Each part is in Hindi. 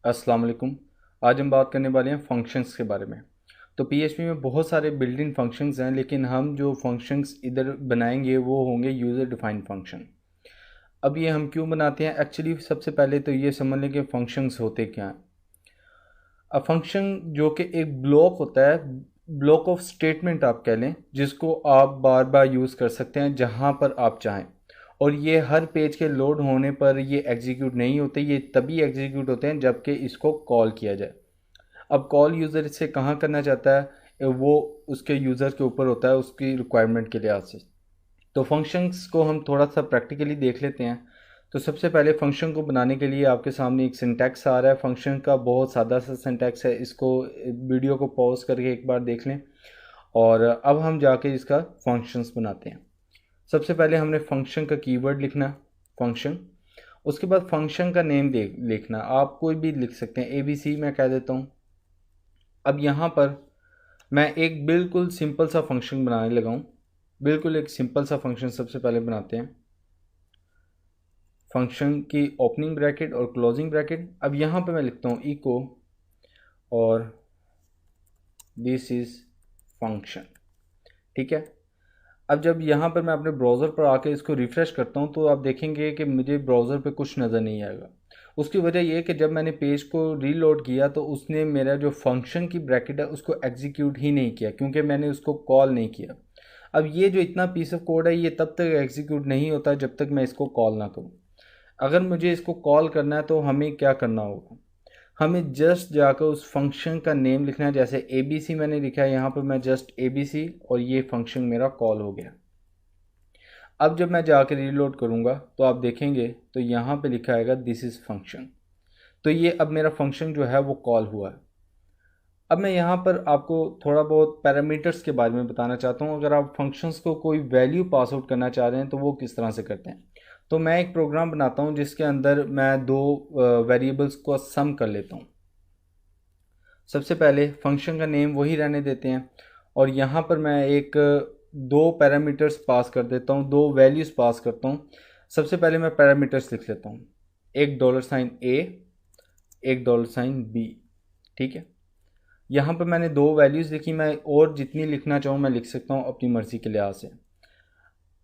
अस्सलाम वालेकुम। आज हम बात करने वाले हैं फंक्शंस के बारे में। तो पीएचपी में बहुत सारे बिल्ट इन फंक्शंस हैं, लेकिन हम जो फंक्शंस इधर बनाएंगे वो होंगे यूज़र डिफाइंड फंक्शन। अब ये हम क्यों बनाते हैं? एक्चुअली सबसे पहले तो ये समझ लें कि फंक्शंस होते क्या हैं। अब फंक्शन जो कि एक ब्लॉक होता है, ब्लॉक ऑफ स्टेटमेंट आप कह लें, जिसको आप बार बार यूज़ कर सकते हैं जहाँ पर आप चाहें। और ये हर पेज के लोड होने पर ये एग्जीक्यूट नहीं होते, ये तभी एग्जीक्यूट होते हैं जबकि इसको कॉल किया जाए। अब कॉल यूज़र इससे कहाँ करना चाहता है वो उसके यूज़र के ऊपर होता है, उसकी रिक्वायरमेंट के लिहाज से। तो फंक्शंस को हम थोड़ा सा प्रैक्टिकली देख लेते हैं। तो सबसे पहले फंक्शन को बनाने के लिए आपके सामने एक सिंटैक्स आ रहा है। फंक्शन का बहुत सादा सा सिंटैक्स है, इसको वीडियो को पॉज करके एक बार देख लें। और अब हम जाके इसका फंक्शंस बनाते हैं। सबसे पहले हमने फंक्शन का कीवर्ड लिखना, फंक्शन। उसके बाद फंक्शन का नेम लिखना, आप कोई भी लिख सकते हैं, ABC मैं कह देता हूँ। अब यहाँ पर मैं एक बिल्कुल सिंपल सा फंक्शन बनाने लगा हूँ। बिल्कुल एक सिंपल सा फंक्शन सबसे पहले बनाते हैं। फंक्शन की ओपनिंग ब्रैकेट और क्लोजिंग ब्रैकेट। अब यहाँ पे मैं लिखता हूँ इको और दिस इज़ फंक्शन। ठीक है। अब जब यहाँ पर मैं अपने ब्राउज़र पर आके इसको रिफ़्रेश करता हूँ तो आप देखेंगे कि मुझे ब्राउज़र पे कुछ नज़र नहीं आएगा। उसकी वजह ये है कि जब मैंने पेज को रीलोड किया तो उसने मेरा जो फंक्शन की ब्रैकेट है उसको एग्जीक्यूट ही नहीं किया, क्योंकि मैंने उसको कॉल नहीं किया। अब ये जो इतना पीस ऑफ कोड है ये तब तक एग्जीक्यूट नहीं होता जब तक मैं इसको कॉल ना करूँ। अगर मुझे इसको कॉल करना है तो हमें क्या करना होगा? हमें जस्ट जाकर उस फंक्शन का नेम लिखना है। जैसे ABC मैंने लिखा है, यहाँ पर मैं जस्ट ABC और ये फंक्शन मेरा कॉल हो गया। अब जब मैं जाकर रीलोड करूँगा तो आप देखेंगे तो यहाँ पे लिखा आएगा दिस इज़ फंक्शन। तो ये अब मेरा फंक्शन जो है वो कॉल हुआ है। अब मैं यहाँ पर आपको थोड़ा बहुत पैरामीटर्स के बारे में बताना चाहता हूँ। अगर आप फंक्शंस को कोई वैल्यू पास आउट करना चाह रहे हैं तो वो किस तरह से करते हैं। तो मैं एक प्रोग्राम बनाता हूँ जिसके अंदर मैं दो वेरिएबल्स को सम कर लेता हूँ। सबसे पहले फंक्शन का नेम वही रहने देते हैं और यहाँ पर मैं एक दो पैरामीटर्स पास कर देता हूँ, दो वैल्यूज़ पास करता हूँ। सबसे पहले मैं पैरामीटर्स लिख लेता हूँ, एक $A, एक $B। ठीक है। यहाँ पर मैंने दो वैल्यूज़ लिखी, मैं और जितनी लिखना चाहूँ मैं लिख सकता हूँ अपनी मर्ज़ी के लिहाज से।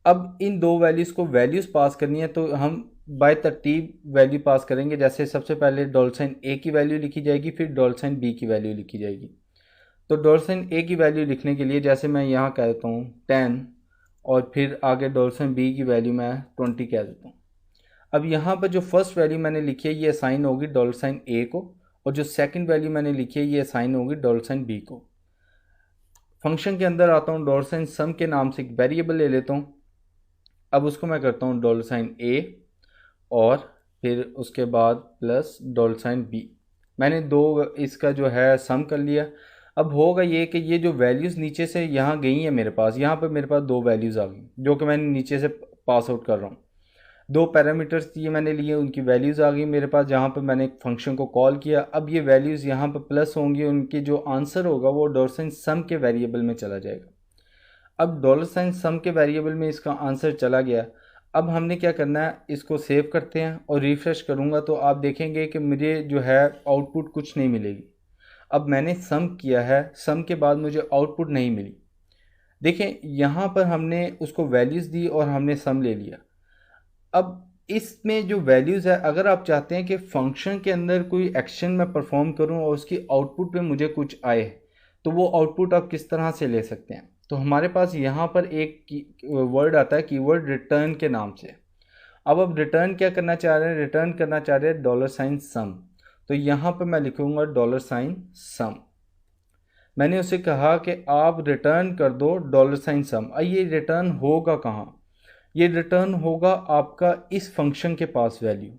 अब इन दो वैल्यूज़ को वैल्यूज़ पास करनी है तो हम बाय तरतीब वैल्यू पास करेंगे। जैसे सबसे पहले $A की वैल्यू लिखी जाएगी, फिर $B की वैल्यू लिखी जाएगी। तो $A की वैल्यू लिखने के लिए जैसे मैं यहाँ कह देता हूँ 10 और फिर आगे $B की वैल्यू मैं 20 कह देता हूँ। अब यहाँ पर जो फर्स्ट वैल्यू मैंने लिखी है ये असाइन होगी $A को, और जो सेकंड वैल्यू मैंने लिखी है ये असाइन होगी $B को। फंक्शन के अंदर आता हूँ, $sum के नाम से एक वेरिएबल ले लेता हूँ। अब उसको मैं करता हूँ $A और फिर उसके बाद प्लस $B। मैंने दो इसका जो है सम कर लिया। अब होगा ये कि ये जो वैल्यूज़ नीचे से यहाँ गई हैं मेरे पास, यहाँ पर मेरे पास दो वैल्यूज़ आ गई जो कि मैंने नीचे से पास आउट कर रहा हूँ। दो पैरामीटर्स ये मैंने लिए, उनकी वैल्यूज़ आ गई मेरे पास जहाँ पर मैंने एक फंक्शन को कॉल किया। अब ये वैल्यूज़ यहाँ पर प्लस होंगी, उनकी जो आंसर होगा वो $sum के वेरिएबल में चला जाएगा। अब $sum के वेरिएबल में इसका आंसर चला गया। अब हमने क्या करना है, इसको सेव करते हैं और रिफ़्रेश करूँगा तो आप देखेंगे कि मुझे जो है आउटपुट कुछ नहीं मिलेगी। अब मैंने सम किया है, सम के बाद मुझे आउटपुट नहीं मिली। देखें यहाँ पर हमने उसको वैल्यूज़ दी और हमने सम ले लिया। अब इसमें जो वैल्यूज़ है, अगर आप चाहते हैं कि फंक्शन के अंदर कोई एक्शन मैं परफॉर्म करूं और उसकी आउटपुट पे मुझे कुछ आए, तो वो आउटपुट आप किस तरह से ले सकते हैं। तो हमारे पास यहाँ पर एक वर्ड आता है कीवर्ड रिटर्न के नाम से। अब रिटर्न क्या करना चाह रहे हैं, रिटर्न करना चाह रहे हैं $sum। तो यहाँ पर मैं लिखूँगा $sum। मैंने उसे कहा कि आप रिटर्न कर दो $sum। अब ये रिटर्न होगा कहाँ? ये रिटर्न होगा आपका इस फंक्शन के पास वैल्यू,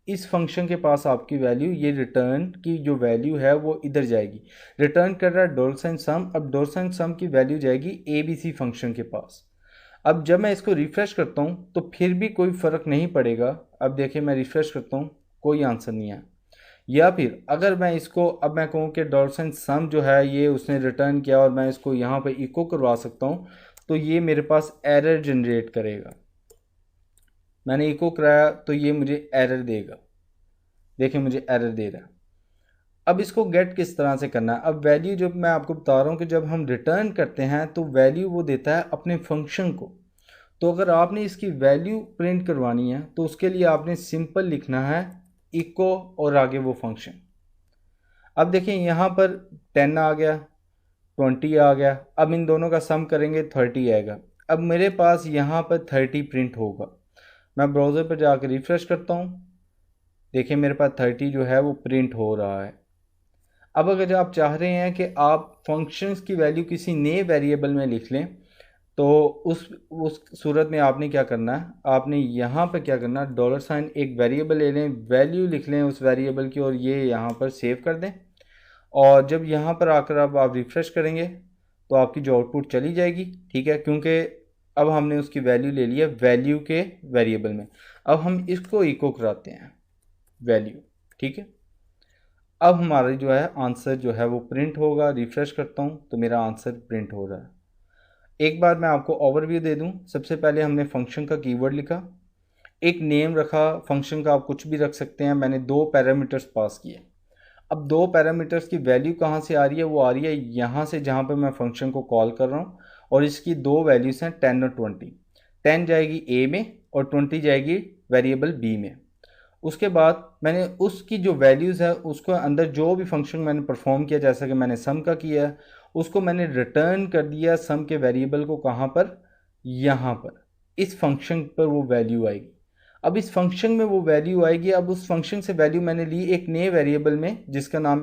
इस फंक्शन के पास आपकी वैल्यू, ये रिटर्न की जो वैल्यू है वो इधर जाएगी। रिटर्न कर रहा है $sum, अब $sum की वैल्यू जाएगी ABC फंक्शन के पास। अब जब मैं इसको रिफ़्रेश करता हूँ तो फिर भी कोई फ़र्क नहीं पड़ेगा। अब देखिए मैं रिफ़्रेश करता हूँ, कोई आंसर नहीं है। या फिर अगर मैं इसको अब मैं कहूँ कि $sum जो है ये उसने रिटर्न किया और मैं इसको यहाँ पे इको करवा सकता हूँ, तो ये मेरे पास एरर जनरेट करेगा। मैंने इको कराया तो ये मुझे एरर देगा। देखिए मुझे एरर दे रहा है। अब इसको गेट किस तरह से करना है। अब वैल्यू जब मैं आपको बता रहा हूँ कि जब हम रिटर्न करते हैं तो वैल्यू वो देता है अपने फंक्शन को। तो अगर आपने इसकी वैल्यू प्रिंट करवानी है तो उसके लिए आपने सिंपल लिखना है इको और आगे वो फंक्शन। अब देखिए यहाँ पर 10 आ गया, 20 आ गया, अब इन दोनों का सम करेंगे 30 आएगा। अब मेरे पास यहाँ पर 30 प्रिंट होगा। मैं ब्राउज़र पर जाकर रिफ़्रेश करता हूँ, देखिए मेरे पास 30 जो है वो प्रिंट हो रहा है। अब अगर आप चाह रहे हैं कि आप फंक्शंस की वैल्यू किसी नए वेरिएबल में लिख लें तो उस सूरत में आपने क्या करना है, आपने यहाँ पर क्या करना है, $, एक वेरिएबल ले लें, वैल्यू लिख लें उस वेरिएबल की और ये यहाँ पर सेव कर दें। और जब यहाँ पर आकर अब आप रिफ़्रेश करेंगे तो आपकी जो आउटपुट चली जाएगी, ठीक है, क्योंकि अब हमने उसकी वैल्यू ले लिया वैल्यू के वेरिएबल में। अब हम इसको इको कराते हैं वैल्यू, ठीक है। अब हमारा जो है आंसर जो है वो प्रिंट होगा। रिफ़्रेश करता हूँ तो मेरा आंसर प्रिंट हो रहा है। एक बार मैं आपको ओवरव्यू दे दूं। सबसे पहले हमने फंक्शन का कीवर्ड लिखा, एक नेम रखा, फंक्शन का आप कुछ भी रख सकते हैं। मैंने 2 पैरामीटर्स पास किए। अब 2 पैरामीटर्स की वैल्यू कहाँ से आ रही है, वो आ रही है यहाँ से जहाँ पर मैं फंक्शन को कॉल कर रहा हूँ। और इसकी 2 वैल्यूज़ हैं 10 और 20। 10 जाएगी ए में और 20 जाएगी वेरिएबल बी में। उसके बाद मैंने उसकी जो वैल्यूज़ है उसको अंदर जो भी फंक्शन मैंने परफॉर्म किया, जैसा कि मैंने सम का किया है, उसको मैंने रिटर्न कर दिया सम के वेरिएबल को। कहाँ पर, यहाँ पर इस फंक्शन पर वो वैल्यू आएगी। अब इस फंक्शन में वो वैल्यू आएगी। अब उस फंक्शन से वैल्यू मैंने ली एक नए वेरिएबल में जिसका नाम